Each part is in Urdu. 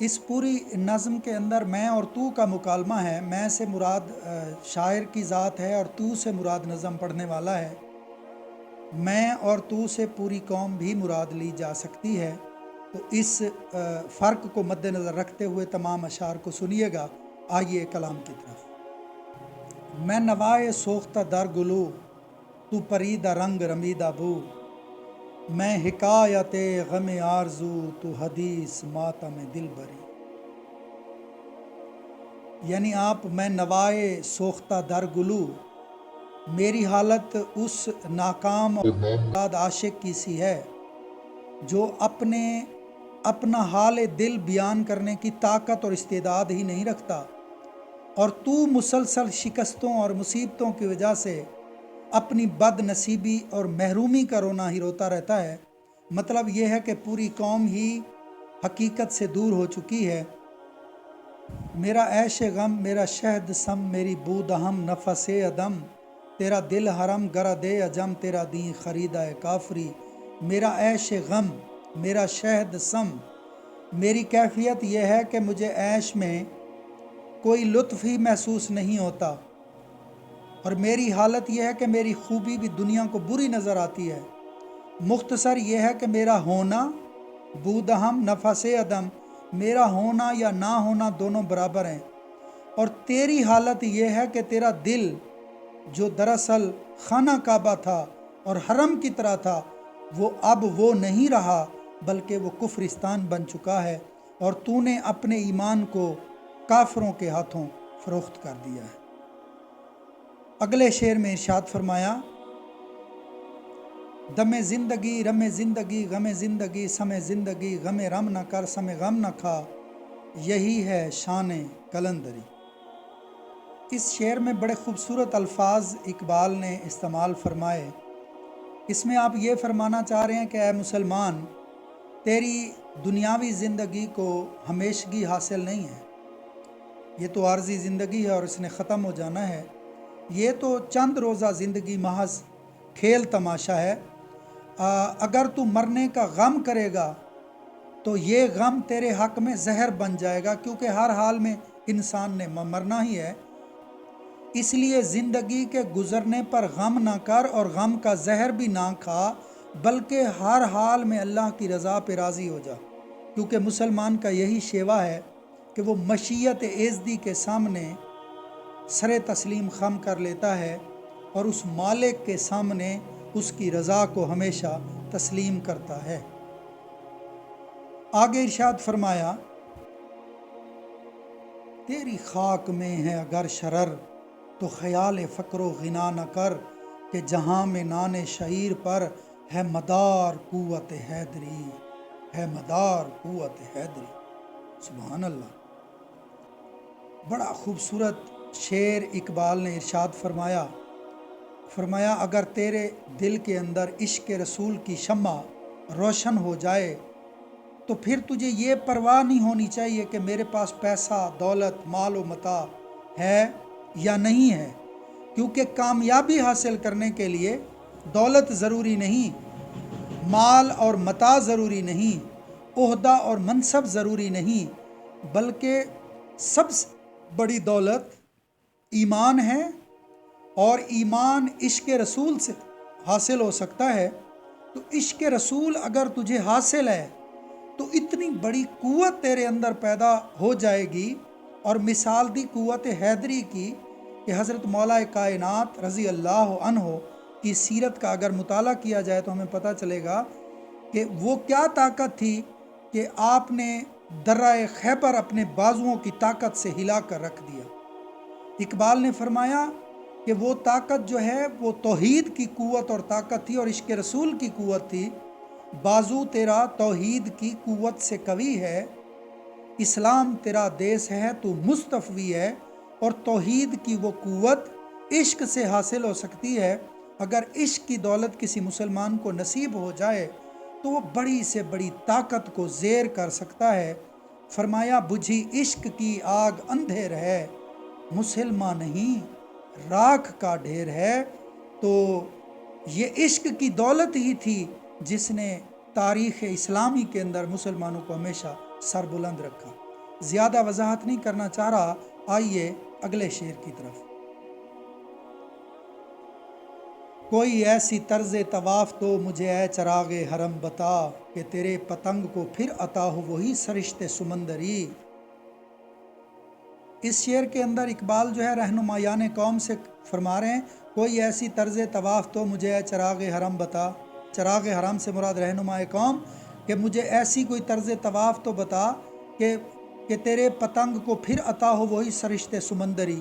اس پوری نظم کے اندر میں اور تو کا مکالمہ ہے. میں سے مراد شاعر کی ذات ہے اور تو سے مراد نظم پڑھنے والا ہے. میں اور تو سے پوری قوم بھی مراد لی جا سکتی ہے. تو اس فرق کو مد نظر رکھتے ہوئے تمام اشعار کو سنیے گا. آئیے کلام کی طرف. میں نوائے سوختہ در گلو، تو پریدہ رنگ رمیدہ بو، میں حکایت غم آرزو، تو حدیث ماتم دل بری. یعنی آپ میں نوائے سوختہ در گلو، میری حالت اس ناکام اور عاشق کی سی ہے جو اپنا حال دل بیان کرنے کی طاقت اور استعداد ہی نہیں رکھتا، اور تو مسلسل شکستوں اور مصیبتوں کی وجہ سے اپنی بد نصیبی اور محرومی کا رونا ہی روتا رہتا ہے. مطلب یہ ہے کہ پوری قوم ہی حقیقت سے دور ہو چکی ہے. میرا عیش غم، میرا شہد سم، میری بود ہم نفس عدم، تیرا دل حرم گرد عجم، تیرا دین خریدہ کافری. میرا عیش غم، میرا شہد سم، میری کیفیت یہ ہے کہ مجھے عیش میں کوئی لطف ہی محسوس نہیں ہوتا، اور میری حالت یہ ہے کہ میری خوبی بھی دنیا کو بری نظر آتی ہے. مختصر یہ ہے کہ میرا ہونا بودہم نفس عدم، میرا ہونا یا نہ ہونا دونوں برابر ہیں. اور تیری حالت یہ ہے کہ تیرا دل جو دراصل خانہ کعبہ تھا اور حرم کی طرح تھا، اب وہ نہیں رہا بلکہ وہ کفرستان بن چکا ہے، اور تو نے اپنے ایمان کو کافروں کے ہاتھوں فروخت کر دیا ہے. اگلے شعر میں ارشاد فرمایا، دم زندگی رم زندگی غم زندگی سم زندگی غم رم نہ کر سم غم نہ کھا، یہی ہے شان کلندری. اس شعر میں بڑے خوبصورت الفاظ اقبال نے استعمال فرمائے. اس میں آپ یہ فرمانا چاہ رہے ہیں کہ اے مسلمان، تیری دنیاوی زندگی کو ہمیشگی حاصل نہیں ہے. یہ تو عارضی زندگی ہے اور اس نے ختم ہو جانا ہے. یہ تو چند روزہ زندگی محض کھیل تماشا ہے. اگر تو مرنے کا غم کرے گا تو یہ غم تیرے حق میں زہر بن جائے گا، کیونکہ ہر حال میں انسان نے مرنا ہی ہے. اس لیے زندگی کے گزرنے پر غم نہ کر اور غم کا زہر بھی نہ کھا، بلکہ ہر حال میں اللہ کی رضا پہ راضی ہو جا. کیونکہ مسلمان کا یہی شیوا ہے کہ وہ مشیت ایزدی کے سامنے سر تسلیم خم کر لیتا ہے اور اس مالک کے سامنے اس کی رضا کو ہمیشہ تسلیم کرتا ہے. آگے ارشاد فرمایا، تیری خاک میں ہے اگر شرر، تو خیال فقر و غنا نہ کر، کہ جہاں میں نان شعیر پر ہے مدار قوت حیدری، ہے مدار قوت حیدری. سبحان اللہ. بڑا خوبصورت شعر اقبال نے ارشاد فرمایا اگر تیرے دل کے اندر عشق رسول کی شمع روشن ہو جائے تو پھر تجھے یہ پرواہ نہیں ہونی چاہیے کہ میرے پاس پیسہ، دولت، مال و متاع ہے یا نہیں ہے. کیونکہ کامیابی حاصل کرنے کے لیے دولت ضروری نہیں، مال اور متاع ضروری نہیں، عہدہ اور منصب ضروری نہیں، بلکہ سب سے بڑی دولت ایمان ہے، اور ایمان عشق رسول سے حاصل ہو سکتا ہے. تو عشق رسول اگر تجھے حاصل ہے تو اتنی بڑی قوت تیرے اندر پیدا ہو جائے گی. اور مثال دی قوت حیدری کی کہ حضرت مولا کائنات رضی اللہ عنہ کی سیرت کا اگر مطالعہ کیا جائے تو ہمیں پتہ چلے گا کہ وہ کیا طاقت تھی کہ آپ نے درہ خیبر اپنے بازوؤں کی طاقت سے ہلا کر رکھ دیا. اقبال نے فرمایا کہ وہ طاقت جو ہے وہ توحید کی قوت اور طاقت تھی اور عشق رسول کی قوت تھی. بازو تیرا توحید کی قوت سے قوی ہے، اسلام تیرا دیس ہے تو مستفوی ہے، اور توحید کی وہ قوت عشق سے حاصل ہو سکتی ہے. اگر عشق کی دولت کسی مسلمان کو نصیب ہو جائے تو وہ بڑی سے بڑی طاقت کو زیر کر سکتا ہے. فرمایا بجھی عشق کی آگ اندھیر ہے، مسلمان نہیں راکھ کا ڈھیر ہے. تو یہ عشق کی دولت ہی تھی جس نے تاریخ اسلامی کے اندر مسلمانوں کو ہمیشہ سر بلند رکھا. زیادہ وضاحت نہیں کرنا چاہ رہا، آئیے اگلے شعر کی طرف۔ کوئی ایسی طرز طواف تو مجھے اے چراغ حرم بتا، کہ تیرے پتنگ کو پھر عطا ہو وہی سرشت سمندری۔ اس شعر کے اندر اقبال جو ہے رہنمایان قوم سے فرما رہے ہیں، کوئی ایسی طرز طواف تو مجھے اے چراغ حرم بتا۔ چراغ حرم سے مراد رہنمائے قوم، کہ مجھے ایسی کوئی طرز طواف تو بتا کہ تیرے پتنگ کو پھر عطا ہو وہی سرشت سمندری،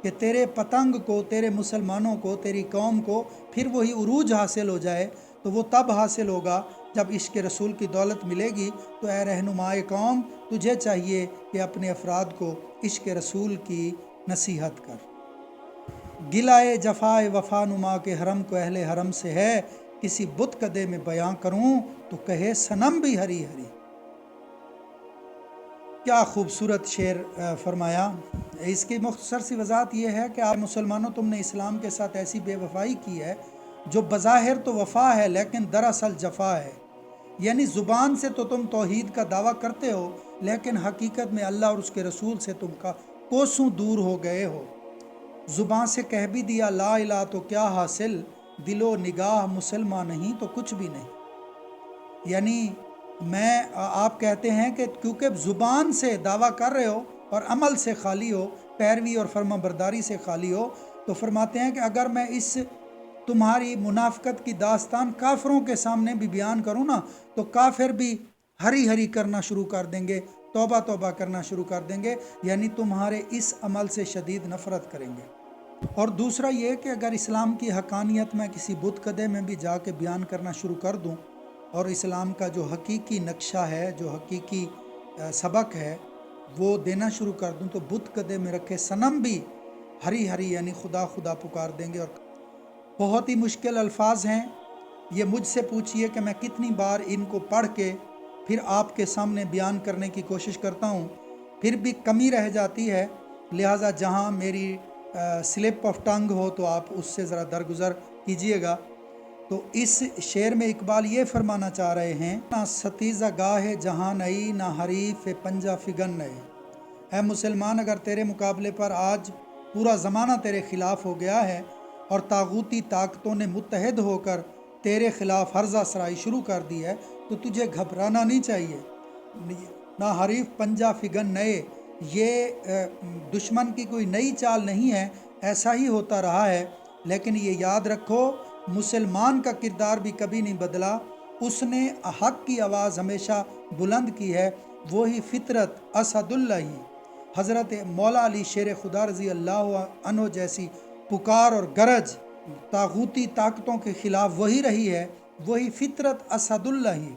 کہ تیرے پتنگ کو، تیرے مسلمانوں کو، تیری قوم کو پھر وہی عروج حاصل ہو جائے۔ تو وہ تب حاصل ہوگا جب عشق رسول کی دولت ملے گی۔ تو اے رہنمائے قوم، تجھے چاہیے کہ اپنے افراد کو عشق رسول کی نصیحت کر۔ گلائے جفائے وفا نما کے حرم کو اہل حرم سے ہے، کسی بت کدے میں بیاں کروں تو کہے صنم بھی ہری ہری۔ کیا خوبصورت شعر فرمایا۔ اس کی مختصر سی وضاحت یہ ہے کہ آپ مسلمانوں، تم نے اسلام کے ساتھ ایسی بے وفائی کی ہے جو بظاہر تو وفا ہے لیکن دراصل جفا ہے۔ یعنی زبان سے تو تم توحید کا دعویٰ کرتے ہو، لیکن حقیقت میں اللہ اور اس کے رسول سے تم کا کوسوں دور ہو گئے ہو۔ زبان سے کہہ بھی دیا لا الہ تو کیا حاصل، دل و نگاہ مسلمان نہیں تو کچھ بھی نہیں۔ یعنی آپ کہتے ہیں کہ کیونکہ زبان سے دعویٰ کر رہے ہو اور عمل سے خالی ہو، پیروی اور فرما برداری سے خالی ہو، تو فرماتے ہیں کہ اگر میں اس تمہاری منافقت کی داستان کافروں کے سامنے بھی بیان کروں نا، تو کافر بھی ہری ہری کرنا شروع کر دیں گے، توبہ توبہ کرنا شروع کر دیں گے، یعنی تمہارے اس عمل سے شدید نفرت کریں گے۔ اور دوسرا یہ کہ اگر اسلام کی حقانیت میں کسی بت کدے میں بھی جا کے بیان کرنا شروع کر دوں، اور اسلام کا جو حقیقی نقشہ ہے، جو حقیقی سبق ہے، وہ دینا شروع کر دوں، تو بت کدے میں رکھے صنم بھی ہری ہری یعنی خدا خدا پکار دیں گے۔ اور بہت ہی مشکل الفاظ ہیں، یہ مجھ سے پوچھئے کہ میں کتنی بار ان کو پڑھ کے پھر آپ کے سامنے بیان کرنے کی کوشش کرتا ہوں، پھر بھی کمی رہ جاتی ہے، لہٰذا جہاں میری سلپ آف ٹنگ ہو تو آپ اس سے ذرا درگزر کیجئے گا۔ تو اس شعر میں اقبال یہ فرمانا چاہ رہے ہیں، نہ ستیزہ گاہ جہاں نئی، نہ حریف پنجہ فگن نئے۔ اے مسلمان، اگر تیرے مقابلے پر آج پورا زمانہ تیرے خلاف ہو گیا ہے اور طاغوتی طاقتوں نے متحد ہو کر تیرے خلاف ہرزہ سرائی شروع کر دی ہے، تو تجھے گھبرانا نہیں چاہیے۔ نہ حریف پنجہ فگن نئے، یہ دشمن کی کوئی نئی چال نہیں ہے، ایسا ہی ہوتا رہا ہے، لیکن یہ یاد رکھو مسلمان کا کردار بھی کبھی نہیں بدلا، اس نے حق کی آواز ہمیشہ بلند کی ہے، وہی فطرت اسد اللہ ہی، حضرت مولا علی شیر خدا رضی اللہ عنہ جیسی پکار اور گرج طاغوتی طاقتوں کے خلاف وہی رہی ہے، وہی فطرت اسد اللہ ہی۔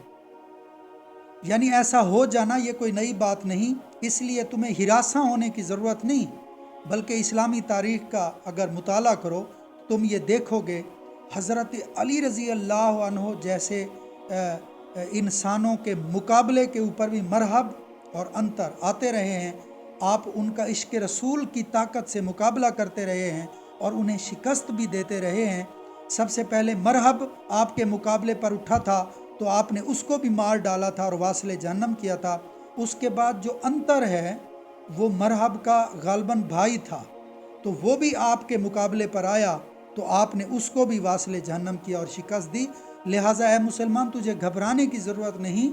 یعنی ایسا ہو جانا یہ کوئی نئی بات نہیں، اس لیے تمہیں ہراساں ہونے کی ضرورت نہیں، بلکہ اسلامی تاریخ کا اگر مطالعہ کرو تم یہ دیکھو گے حضرت علی رضی اللہ عنہ جیسے انسانوں کے مقابلے کے اوپر بھی مرحب اور انتر آتے رہے ہیں، آپ ان کا عشق رسول کی طاقت سے مقابلہ کرتے رہے ہیں اور انہیں شکست بھی دیتے رہے ہیں۔ سب سے پہلے مرحب آپ کے مقابلے پر اٹھا تھا تو آپ نے اس کو بھی مار ڈالا تھا اور واصل جہنم کیا تھا۔ اس کے بعد جو انتر ہے وہ مرحب کا غالباً بھائی تھا، تو وہ بھی آپ کے مقابلے پر آیا تو آپ نے اس کو بھی واصل جہنم کیا اور شکست دی۔ لہٰذا اے مسلمان، تجھے گھبرانے کی ضرورت نہیں،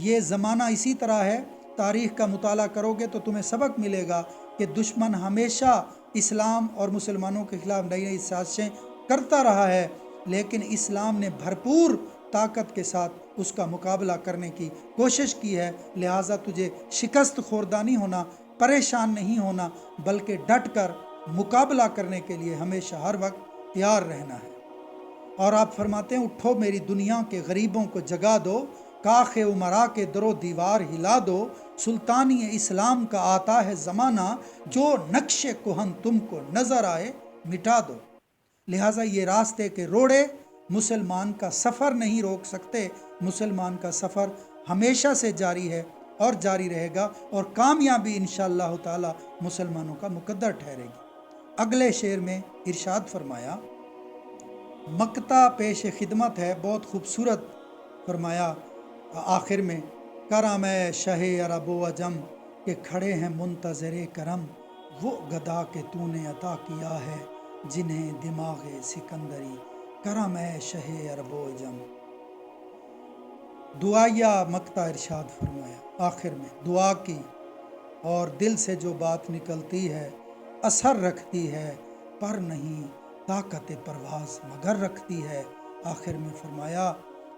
یہ زمانہ اسی طرح ہے، تاریخ کا مطالعہ کرو گے تو تمہیں سبق ملے گا کہ دشمن ہمیشہ اسلام اور مسلمانوں کے خلاف نئی نئی سازشیں کرتا رہا ہے، لیکن اسلام نے بھرپور طاقت کے ساتھ اس کا مقابلہ کرنے کی کوشش کی ہے۔ لہٰذا تجھے شکست خوردہ نہیں ہونا، پریشان نہیں ہونا، بلکہ ڈٹ کر مقابلہ کرنے کے لیے ہمیشہ ہر وقت تیار رہنا ہے۔ اور آپ فرماتے ہیں، اٹھو میری دنیا کے غریبوں کو جگا دو، کاخ امرا کے در و دیوار ہلا دو، سلطانی اسلام کا آتا ہے زمانہ، جو نقش کہن تم کو نظر آئے مٹا دو۔ لہٰذا یہ راستے کے روڑے مسلمان کا سفر نہیں روک سکتے، مسلمان کا سفر ہمیشہ سے جاری ہے اور جاری رہے گا، اور کامیابی انشاءاللہ تعالی مسلمانوں کا مقدر ٹھہرے گی۔ اگلے شعر میں ارشاد فرمایا، مقطع پیش خدمت ہے، بہت خوبصورت فرمایا آخر میں، کرم شہ عرب و عجم، کہ کھڑے ہیں منتظر کرم وہ گدا کہ تو نے عطا کیا ہے جنہیں دماغ سکندری کرم ہے شہ عرب و عجم۔ دعائیہ مقطع ارشاد فرمایا، آخر میں دعا کی اور دل سے جو بات نکلتی ہے اثر رکھتی ہے، پر نہیں طاقت پرواز مگر رکھتی ہے۔ آخر میں فرمایا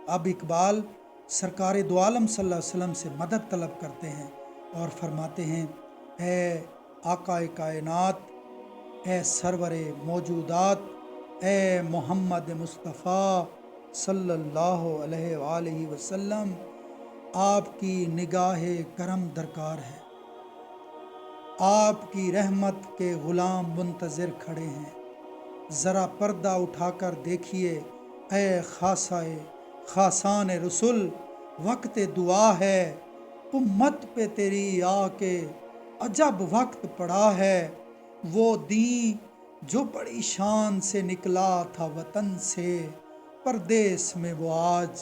اب اقبال سرکار دو عالم صلی اللہ علیہ وسلم سے مدد طلب کرتے ہیں اور فرماتے ہیں اے آقا کائنات، اے سرور موجودات، اے محمد مصطفیٰ صلی اللہ علیہ وآلہ وسلم، آپ کی نگاہ کرم درکار ہے، آپ کی رحمت کے غلام منتظر کھڑے ہیں، ذرا پردہ اٹھا کر دیکھیے اے خاصان رسول، وقت دعا ہے امت پہ تیری آ کے عجب وقت پڑا ہے، وہ دین جو بڑی شان سے نکلا تھا وطن سے، پردیس میں وہ آج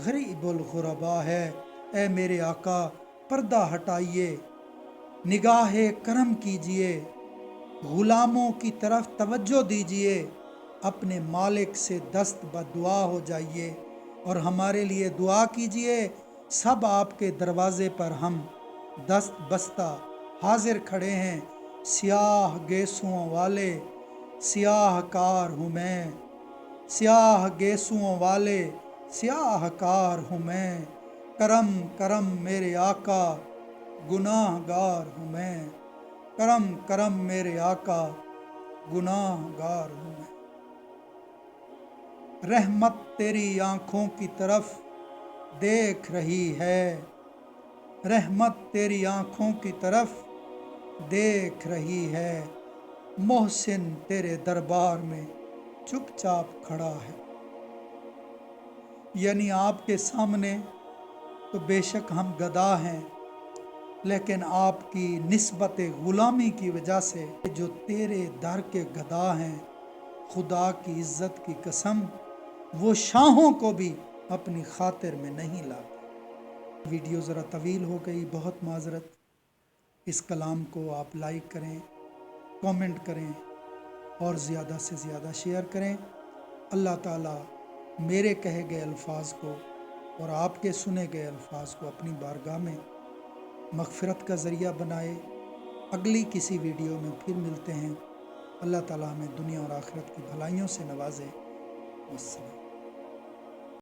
غریب الغربا ہے۔ اے میرے آقا پردہ ہٹائیے، نگاہ کرم کیجئے، غلاموں کی طرف توجہ دیجئے، اپنے مالک سے دست بدعا ہو جائیے اور ہمارے لیے دعا کیجئے۔ سب آپ کے دروازے پر ہم دست بستہ حاضر کھڑے ہیں، سیاہ گیسوؤں والے سیاہ کار ہوں میں، سیاہ گیسوؤں والے سیاہ کار ہوں میں، کرم کرم میرے آقا گناہ گار ہوں میں، کرم کرم میرے آقا گناہ گار ہوں میں۔ رحمت تیری آنکھوں کی طرف دیکھ رہی ہے، رحمت تیری آنکھوں کی طرف دیکھ رہی ہے، محسن تیرے دربار میں چپ چاپ کھڑا ہے۔ یعنی آپ کے سامنے تو بے شک ہم گدا ہیں، لیکن آپ کی نسبت غلامی کی وجہ سے جو تیرے در کے گدا ہیں، خدا کی عزت کی قسم وہ شاہوں کو بھی اپنی خاطر میں نہیں لاتے۔ ویڈیو ذرا طویل ہو گئی، بہت معذرت۔ اس کلام کو آپ لائک کریں، کومنٹ کریں اور زیادہ سے زیادہ شیئر کریں۔ اللہ تعالیٰ میرے کہے گئے الفاظ کو اور آپ کے سنے گئے الفاظ کو اپنی بارگاہ میں مغفرت کا ذریعہ بنائے۔ اگلی کسی ویڈیو میں پھر ملتے ہیں۔ اللہ تعالیٰ ہمیں دنیا اور آخرت کی بھلائیوں سے نوازے۔ والسلام۔